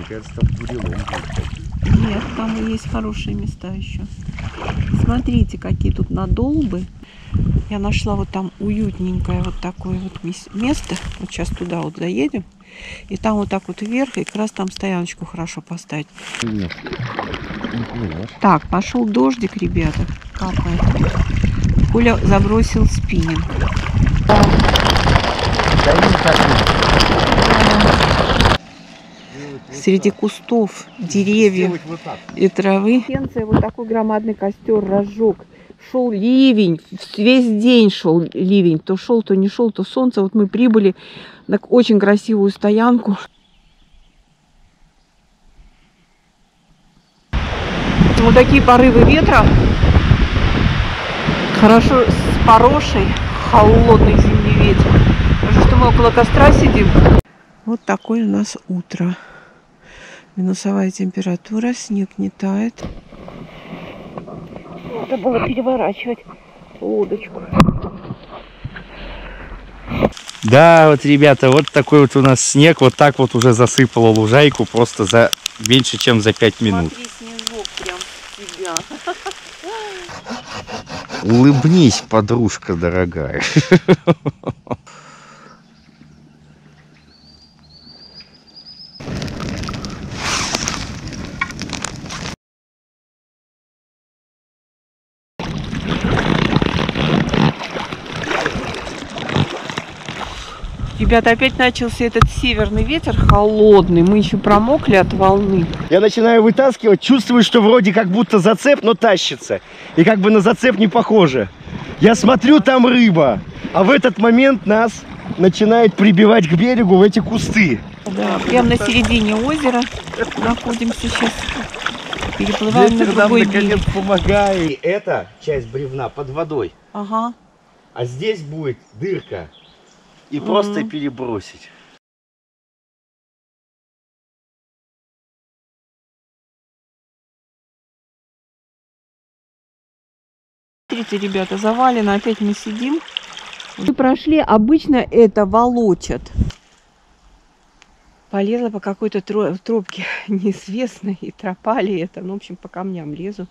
кажется, там бурелом будет. Нет, там есть хорошие места еще. Смотрите, какие тут надолбы. Я нашла вот там уютненькое вот такое вот место. Вот сейчас туда вот заедем. И там вот так вот вверх, и как раз там стояночку хорошо поставить. Нет. Так, пошел дождик, ребята. Капает. Коля забросил спиннинг. Среди кустов, деревьев и травы. Вот такой громадный костер разжег. Шел ливень, весь день шел ливень. То шел, то не шел, то солнце. Вот мы прибыли на очень красивую стоянку. Вот такие порывы ветра. Хорошо с порошей, холодный зимний ветер. Потому что мы около костра сидим. Вот такое у нас утро. Минусовая температура, снег не тает. Надо было переворачивать лодочку. Да, вот, ребята, вот такой вот у нас снег. Вот так вот уже засыпало лужайку просто за меньше, чем за 5 минут. Смотри, снежок прям в тебя. Улыбнись, подружка дорогая. Ребята, опять начался этот северный ветер холодный. Мы еще промокли от волны. Я начинаю вытаскивать, чувствую, что вроде как будто зацеп, но тащится. И как бы на зацеп не похоже. Я смотрю, там рыба. А в этот момент нас начинает прибивать к берегу в эти кусты. Да, прямо на середине озера находимся сейчас. Переплываем на другой берег. Помогает. И эта часть бревна под водой. Ага. А здесь будет дырка. И просто перебросить. Смотрите, ребята, завалено, опять мы сидим. Мы прошли, обычно это волочат. Полезла по какой-то тропке неизвестной, и тропа ли это, ну, в общем, по камням лезу.